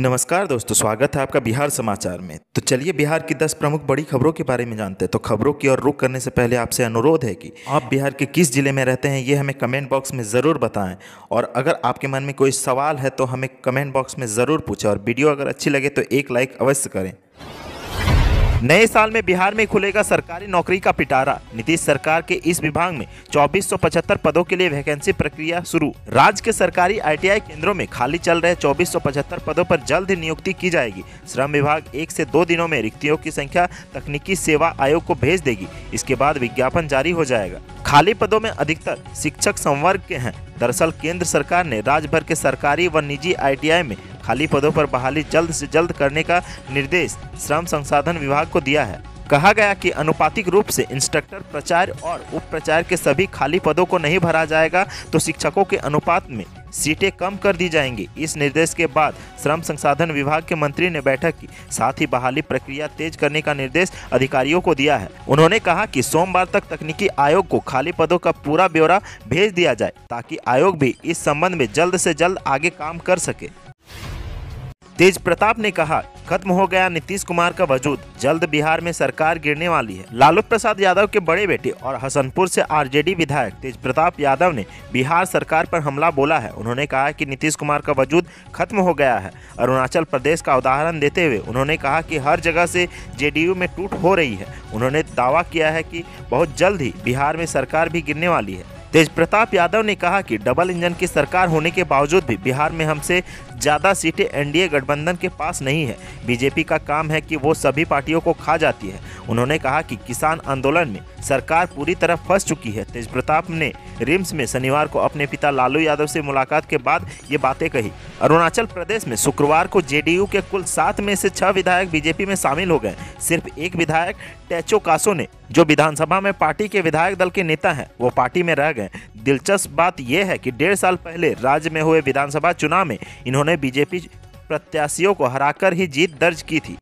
नमस्कार दोस्तों, स्वागत है आपका बिहार समाचार में। तो चलिए बिहार की 10 प्रमुख बड़ी खबरों के बारे में जानते हैं। तो खबरों की ओर रुख करने से पहले आपसे अनुरोध है कि आप बिहार के किस जिले में रहते हैं ये हमें कमेंट बॉक्स में ज़रूर बताएं। और अगर आपके मन में कोई सवाल है तो हमें कमेंट बॉक्स में ज़रूर पूछें। और वीडियो अगर अच्छी लगे तो एक लाइक अवश्य करें। नए साल में बिहार में खुलेगा सरकारी नौकरी का पिटारा। नीतीश सरकार के इस विभाग में 2475 पदों के लिए वैकेंसी प्रक्रिया शुरू। राज्य के सरकारी ITI केंद्रों में खाली चल रहे 2475 पदों पर जल्द नियुक्ति की जाएगी। श्रम विभाग 1 से 2 दिनों में रिक्तियों की संख्या तकनीकी सेवा आयोग को भेज देगी। इसके बाद विज्ञापन जारी हो जाएगा। खाली पदों में अधिकतर शिक्षक संवर्ग के हैं। दरअसल केंद्र सरकार ने राज्य भर के सरकारी व निजी ITI में खाली पदों पर बहाली जल्द से जल्द करने का निर्देश श्रम संसाधन विभाग को दिया है। कहा गया कि अनुपातिक रूप से इंस्ट्रक्टर, प्राचार्य और उप प्राचार्य के सभी खाली पदों को नहीं भरा जाएगा तो शिक्षकों के अनुपात में सीटें कम कर दी जाएंगी। इस निर्देश के बाद श्रम संसाधन विभाग के मंत्री ने बैठक की, साथ ही बहाली प्रक्रिया तेज करने का निर्देश अधिकारियों को दिया है। उन्होंने कहा कि सोमवार तक तकनीकी आयोग को खाली पदों का पूरा ब्यौरा भेज दिया जाए ताकि आयोग भी इस संबंध में जल्द से जल्द आगे काम कर सके। तेज प्रताप ने कहा, खत्म हो गया नीतीश कुमार का वजूद, जल्द बिहार में सरकार गिरने वाली है। लालू प्रसाद यादव के बड़े बेटे और हसनपुर से RJD विधायक तेज प्रताप यादव ने बिहार सरकार पर हमला बोला है। उन्होंने कहा कि नीतीश कुमार का वजूद खत्म हो गया है। अरुणाचल प्रदेश का उदाहरण देते हुए उन्होंने कहा कि हर जगह से JDU में टूट हो रही है। उन्होंने दावा किया है कि बहुत जल्द ही बिहार में सरकार भी गिरने वाली है। तेज प्रताप यादव ने कहा कि डबल इंजन की सरकार होने के बावजूद भी बिहार में हमसे ज़्यादा सीटें NDA गठबंधन के पास नहीं है। बीजेपी का काम है कि वो सभी पार्टियों को खा जाती है। उन्होंने कहा कि किसान आंदोलन में सरकार पूरी तरह फंस चुकी है। तेज प्रताप ने रिम्स में शनिवार को अपने पिता लालू यादव से मुलाकात के बाद ये बातें कही। अरुणाचल प्रदेश में शुक्रवार को JDU के कुल 7 में से 6 विधायक बीजेपी में शामिल हो गए। सिर्फ एक विधायक टेचो कासो ने, जो विधानसभा में पार्टी के विधायक दल के नेता हैं, वो पार्टी में रह गए। दिलचस्प बात यह है कि 1.5 साल पहले राज्य में हुए विधानसभा चुनाव में इन्होंने बीजेपी प्रत्याशियों को हराकर ही जीत दर्ज की थी।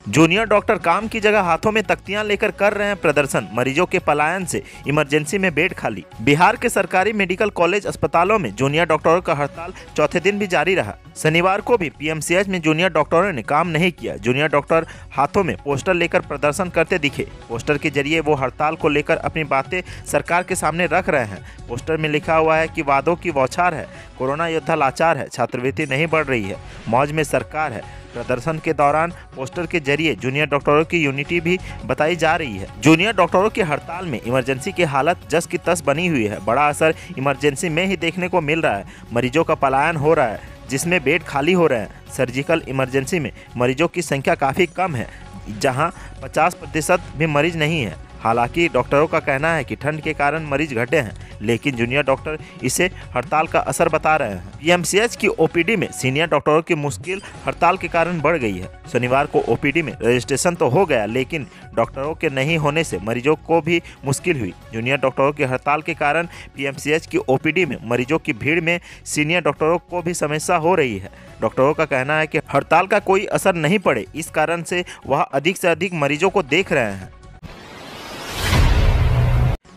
जूनियर डॉक्टर काम की जगह हाथों में तख्तियां लेकर कर रहे हैं प्रदर्शन। मरीजों के पलायन से इमरजेंसी में बेड खाली। बिहार के सरकारी मेडिकल कॉलेज अस्पतालों में जूनियर डॉक्टरों का हड़ताल चौथे दिन भी जारी रहा। शनिवार को भी PMCH में जूनियर डॉक्टरों ने काम नहीं किया। जूनियर डॉक्टर हाथों में पोस्टर लेकर प्रदर्शन करते दिखे। पोस्टर के जरिए वो हड़ताल को लेकर अपनी बातें सरकार के सामने रख रहे हैं। पोस्टर में लिखा हुआ है कि वादों की बौछार है, कोरोना योद्धा लाचार है, छात्रवृत्ति नहीं बढ़ रही है, मौज में सरकार है। प्रदर्शन के दौरान पोस्टर के जरिए जूनियर डॉक्टरों की यूनिटी भी बताई जा रही है। जूनियर डॉक्टरों की हड़ताल में इमरजेंसी की हालत जस की तस बनी हुई है। बड़ा असर इमरजेंसी में ही देखने को मिल रहा है। मरीजों का पलायन हो रहा है, जिसमें बेड खाली हो रहे हैं। सर्जिकल इमरजेंसी में मरीजों की संख्या काफ़ी कम है, जहां 50% भी मरीज नहीं है। हालांकि डॉक्टरों का कहना है कि ठंड के कारण मरीज घटे हैं, लेकिन जूनियर डॉक्टर इसे हड़ताल का असर बता रहे हैं। PMCH की OPD में सीनियर डॉक्टरों की मुश्किल हड़ताल के कारण बढ़ गई है। शनिवार को OPD में रजिस्ट्रेशन तो हो गया, लेकिन डॉक्टरों के नहीं होने से मरीजों को भी मुश्किल हुई। जूनियर डॉक्टरों की हड़ताल के कारण PMCH की OPD में मरीजों की भीड़ में सीनियर डॉक्टरों को भी समस्या हो रही है। डॉक्टरों का कहना है कि हड़ताल का कोई असर नहीं पड़े, इस कारण से वह अधिक से अधिक मरीजों को देख रहे हैं।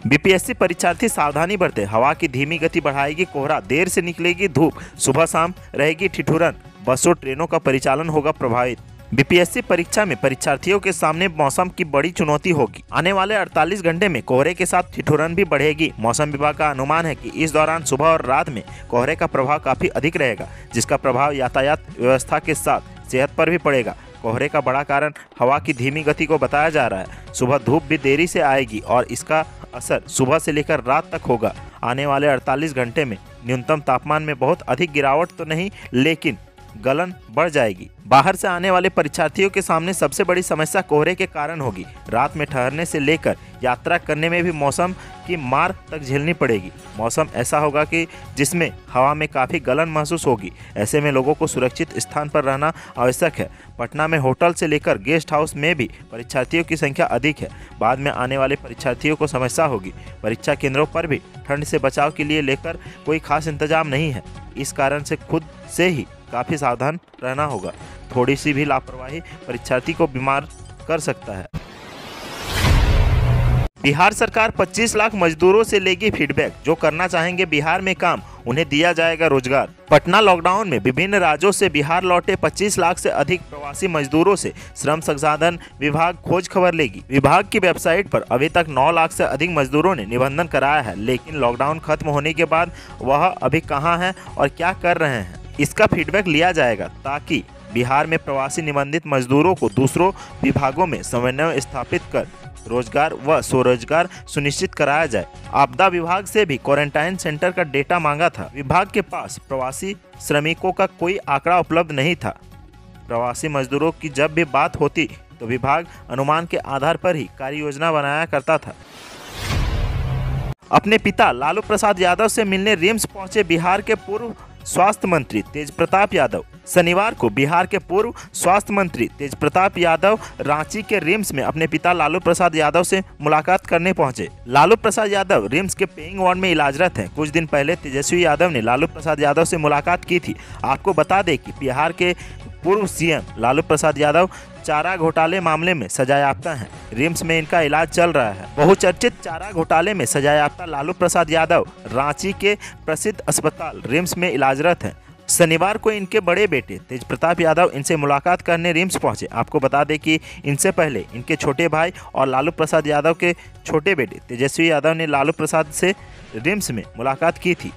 BPSC परीक्षार्थी सावधानी बरतें, हवा की धीमी गति बढ़ाएगी कोहरा, देर से निकलेगी धूप, सुबह शाम रहेगी ठिठुरन, बसों ट्रेनों का परिचालन होगा प्रभावित। BPSC परीक्षा में परीक्षार्थियों के सामने मौसम की बड़ी चुनौती होगी। आने वाले 48 घंटे में कोहरे के साथ ठिठुरन भी बढ़ेगी। मौसम विभाग का अनुमान है कि इस दौरान सुबह और रात में कोहरे का प्रभाव काफी अधिक रहेगा, जिसका प्रभाव यातायात व्यवस्था के साथ सेहत पर भी पड़ेगा। कोहरे का बड़ा कारण हवा की धीमी गति को बताया जा रहा है। सुबह धूप भी देरी से आएगी और इसका असर सुबह से लेकर रात तक होगा। आने वाले 48 घंटे में न्यूनतम तापमान में बहुत अधिक गिरावट तो नहीं, लेकिन गलन बढ़ जाएगी। बाहर से आने वाले परीक्षार्थियों के सामने सबसे बड़ी समस्या कोहरे के कारण होगी। रात में ठहरने से लेकर यात्रा करने में भी मौसम की मार तक झेलनी पड़ेगी। मौसम ऐसा होगा कि जिसमें हवा में काफ़ी गलन महसूस होगी। ऐसे में लोगों को सुरक्षित स्थान पर रहना आवश्यक है। पटना में होटल से लेकर गेस्ट हाउस में भी परीक्षार्थियों की संख्या अधिक है। बाद में आने वाले परीक्षार्थियों को समस्या होगी। परीक्षा केंद्रों पर भी ठंड से बचाव के लिए लेकर कोई खास इंतजाम नहीं है। इस कारण से खुद से ही काफ़ी सावधान रहना होगा। थोड़ी सी भी लापरवाही परीक्षार्थी को बीमार कर सकता है। बिहार सरकार 25 लाख मजदूरों से लेगी फीडबैक। जो करना चाहेंगे बिहार में काम, उन्हें दिया जाएगा रोजगार। पटना लॉकडाउन में विभिन्न राज्यों से बिहार लौटे 25 लाख से अधिक प्रवासी मजदूरों से श्रम संसाधन विभाग खोज खबर लेगी। विभाग की वेबसाइट पर अभी तक 9 लाख से अधिक मजदूरों ने निबंधन कराया है, लेकिन लॉकडाउन खत्म होने के बाद वह अभी कहां हैं और क्या कर रहे हैं, इसका फीडबैक लिया जाएगा, ताकि बिहार में प्रवासी निबंधित मजदूरों को दूसरों विभागों में समन्वय स्थापित कर रोजगार व स्वरोजगार सुनिश्चित कराया जाए। आपदा विभाग से भी क्वारंटाइन सेंटर का डेटा मांगा था। विभाग के पास प्रवासी श्रमिकों का कोई आंकड़ा उपलब्ध नहीं था। प्रवासी मजदूरों की जब भी बात होती तो विभाग अनुमान के आधार पर ही कार्य योजना बनाया करता था। अपने पिता लालू प्रसाद यादव से मिलने रिम्स पहुंचे बिहार के पूर्व स्वास्थ्य मंत्री तेज प्रताप यादव। शनिवार को बिहार के पूर्व स्वास्थ्य मंत्री तेज प्रताप यादव रांची के रिम्स में अपने पिता लालू प्रसाद यादव से मुलाकात करने पहुंचे। लालू प्रसाद यादव रिम्स के पेइंग वार्ड में इलाजरत हैं। कुछ दिन पहले तेजस्वी यादव ने लालू प्रसाद यादव से मुलाकात की थी। आपको बता दें कि बिहार के पूर्व सीएम लालू प्रसाद यादव चारा घोटाले मामले में सजायाफ्ता हैं। रिम्स में इनका इलाज चल रहा है। बहुचर्चित चारा घोटाले में सजायाफ्ता लालू प्रसाद यादव रांची के प्रसिद्ध अस्पताल रिम्स में इलाजरत हैं। शनिवार को इनके बड़े बेटे तेज प्रताप यादव इनसे मुलाकात करने रिम्स पहुंचे। आपको बता दें कि इनसे पहले इनके छोटे भाई और लालू प्रसाद यादव के छोटे बेटे तेजस्वी यादव ने लालू प्रसाद से रिम्स में मुलाकात की थी।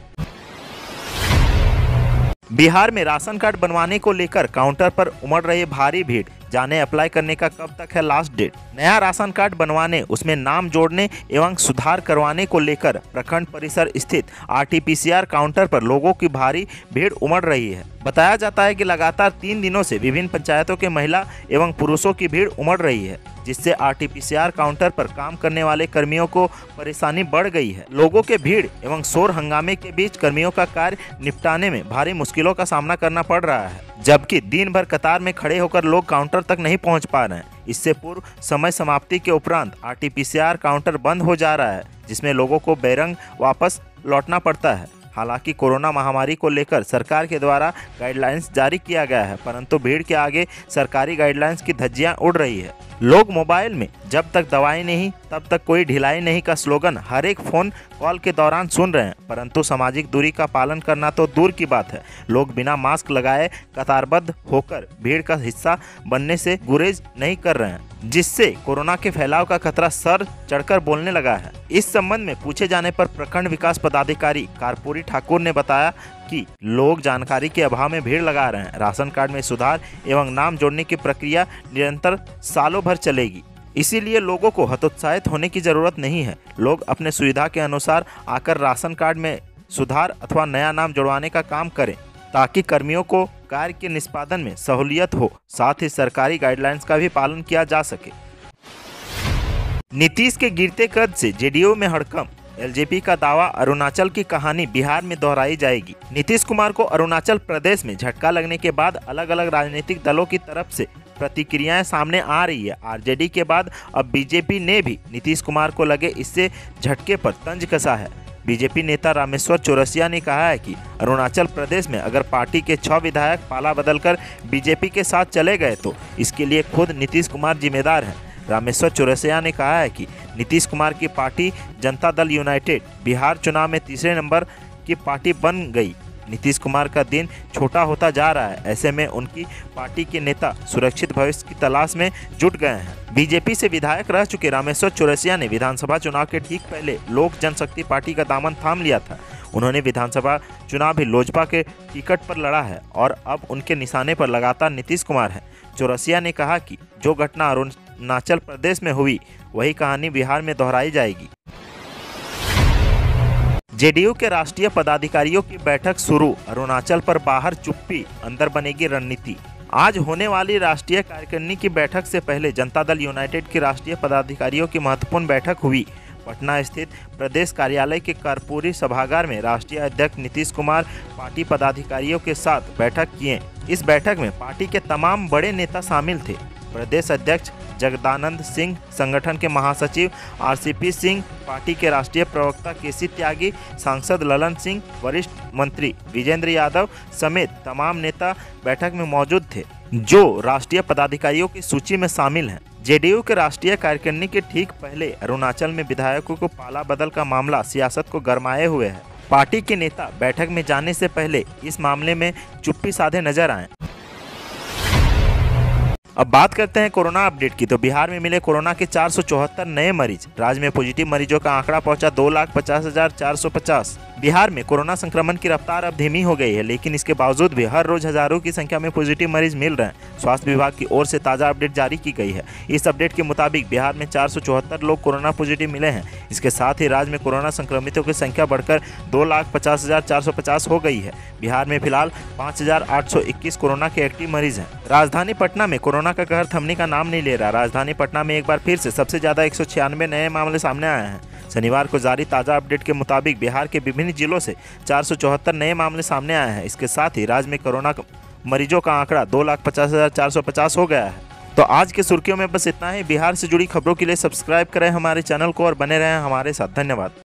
बिहार में राशन कार्ड बनवाने को लेकर काउंटर पर उमड़ रही भारी भीड़। जाने अप्लाई करने का कब तक है लास्ट डेट। नया राशन कार्ड बनवाने, उसमें नाम जोड़ने एवं सुधार करवाने को लेकर प्रखंड परिसर स्थित RT-PCR काउंटर पर लोगों की भारी भीड़ उमड़ रही है। बताया जाता है कि लगातार 3 दिनों से विभिन्न पंचायतों के महिला एवं पुरुषों की भीड़ उमड़ रही है, जिससे RT-PCR काउंटर पर काम करने वाले कर्मियों को परेशानी बढ़ गई है। लोगों के भीड़ एवं शोर हंगामे के बीच कर्मियों का कार्य निपटाने में भारी मुश्किलों का सामना करना पड़ रहा है, जबकि दिन भर कतार में खड़े होकर लोग काउंटर तक नहीं पहुंच पा रहे हैं। इससे पूर्व समय समाप्ति के उपरांत RT-PCR काउंटर बंद हो जा रहा है, जिसमें लोगों को बेरंग वापस लौटना पड़ता है। हालांकि कोरोना महामारी को लेकर सरकार के द्वारा गाइडलाइंस जारी किया गया है, परंतु भीड़ के आगे सरकारी गाइडलाइंस की धज्जियां उड़ रही है। लोग मोबाइल में जब तक दवाई नहीं तब तक कोई ढिलाई नहीं का स्लोगन हर एक फोन कॉल के दौरान सुन रहे हैं, परंतु सामाजिक दूरी का पालन करना तो दूर की बात है। लोग बिना मास्क लगाए कतारबद्ध होकर भीड़ का हिस्सा बनने से गुरेज नहीं कर रहे हैं, जिससे कोरोना के फैलाव का खतरा सर चढ़कर बोलने लगा है। इस संबंध में पूछे जाने पर प्रखंड विकास पदाधिकारी कर्पूरी ठाकुर ने बताया कि लोग जानकारी के अभाव में भीड़ लगा रहे हैं। राशन कार्ड में सुधार एवं नाम जोड़ने की प्रक्रिया निरंतर सालों भर चलेगी, इसीलिए लोगों को हतोत्साहित होने की जरूरत नहीं है। लोग अपने सुविधा के अनुसार आकर राशन कार्ड में सुधार अथवा नया नाम जुड़वाने का काम करें, ताकि कर्मियों को कार्य के निष्पादन में सहूलियत हो, साथ ही सरकारी गाइडलाइंस का भी पालन किया जा सके। नीतीश के गिरते कद से जेडीयू में हड़कंप। एलजेपी का दावा, अरुणाचल की कहानी बिहार में दोहराई जाएगी। नीतीश कुमार को अरुणाचल प्रदेश में झटका लगने के बाद अलग अलग राजनीतिक दलों की तरफ से प्रतिक्रियाएं सामने आ रही है। आरजेडी के बाद अब बीजेपी ने भी नीतीश कुमार को लगे इससे झटके पर तंज कसा है। बीजेपी नेता रामेश्वर चौरसिया ने कहा है कि अरुणाचल प्रदेश में अगर पार्टी के 6 विधायक पाला बदलकर बीजेपी के साथ चले गए तो इसके लिए खुद नीतीश कुमार जिम्मेदार हैं। रामेश्वर चौरसिया ने कहा है कि नीतीश कुमार की पार्टी जनता दल यूनाइटेड बिहार चुनाव में तीसरे नंबर की पार्टी बन गई। नीतीश कुमार का दिन छोटा होता जा रहा है, ऐसे में उनकी पार्टी के नेता सुरक्षित भविष्य की तलाश में जुट गए हैं। बीजेपी से विधायक रह चुके रामेश्वर चौरसिया ने विधानसभा चुनाव के ठीक पहले लोक जनशक्ति पार्टी का दामन थाम लिया था। उन्होंने विधानसभा चुनाव भी लोजपा के टिकट पर लड़ा है और अब उनके निशाने पर लगातार नीतीश कुमार है। चौरसिया ने कहा कि जो घटना अरुणाचल प्रदेश में हुई वही कहानी बिहार में दोहराई जाएगी। जेडीयू के राष्ट्रीय पदाधिकारियों की बैठक शुरू। अरुणाचल पर बाहर चुप्पी, अंदर बनेगी रणनीति। आज होने वाली राष्ट्रीय कार्यकारिणी की बैठक से पहले जनता दल यूनाइटेड की राष्ट्रीय पदाधिकारियों की महत्वपूर्ण बैठक हुई। पटना स्थित प्रदेश कार्यालय के कर्पूरी सभागार में राष्ट्रीय अध्यक्ष नीतीश कुमार पार्टी पदाधिकारियों के साथ बैठक किए। इस बैठक में पार्टी के तमाम बड़े नेता शामिल थे। प्रदेश अध्यक्ष जगदानंद सिंह, संगठन के महासचिव RCP सिंह, पार्टी के राष्ट्रीय प्रवक्ता केसी त्यागी, सांसद ललन सिंह, वरिष्ठ मंत्री विजेंद्र यादव समेत तमाम नेता बैठक में मौजूद थे, जो राष्ट्रीय पदाधिकारियों की सूची में शामिल हैं। जेडीयू के राष्ट्रीय कार्यकारिणी के ठीक पहले अरुणाचल में विधायकों को पाला बदल का मामला सियासत को गरमाए हुए है। पार्टी के नेता बैठक में जाने से पहले इस मामले में चुप्पी साधे नजर आए। अब बात करते हैं कोरोना अपडेट की। तो बिहार में मिले कोरोना के 474 नए मरीज। राज्य में पॉजिटिव मरीजों का आंकड़ा पहुंचा 2,50,450। बिहार में कोरोना संक्रमण की रफ्तार अब धीमी हो गई है, लेकिन इसके बावजूद भी हर रोज हजारों की संख्या में पॉजिटिव मरीज मिल रहे हैं। स्वास्थ्य विभाग की ओर से ताज़ा अपडेट जारी की गई है। इस अपडेट के मुताबिक बिहार में 474 लोग कोरोना पॉजिटिव मिले हैं। इसके साथ ही राज्य में कोरोना संक्रमितों की संख्या बढ़कर 2,50,450 हो गई है। बिहार में फिलहाल 5,821 कोरोना के एक्टिव मरीज हैं। राजधानी पटना में कोरोना का कहर थमने का नाम नहीं ले रहा। राजधानी पटना में एक बार फिर से सबसे ज्यादा 196 नए मामले सामने आए हैं। शनिवार को जारी ताज़ा अपडेट के मुताबिक बिहार के विभिन्न जिलों से 474 नए मामले सामने आए हैं। इसके साथ ही राज्य में कोरोना मरीजों का आंकड़ा 2,50,450 हो गया है। तो आज के सुर्खियों में बस इतना ही। बिहार से जुड़ी खबरों के लिए सब्सक्राइब करें हमारे चैनल को और बने रहें हमारे साथ। धन्यवाद।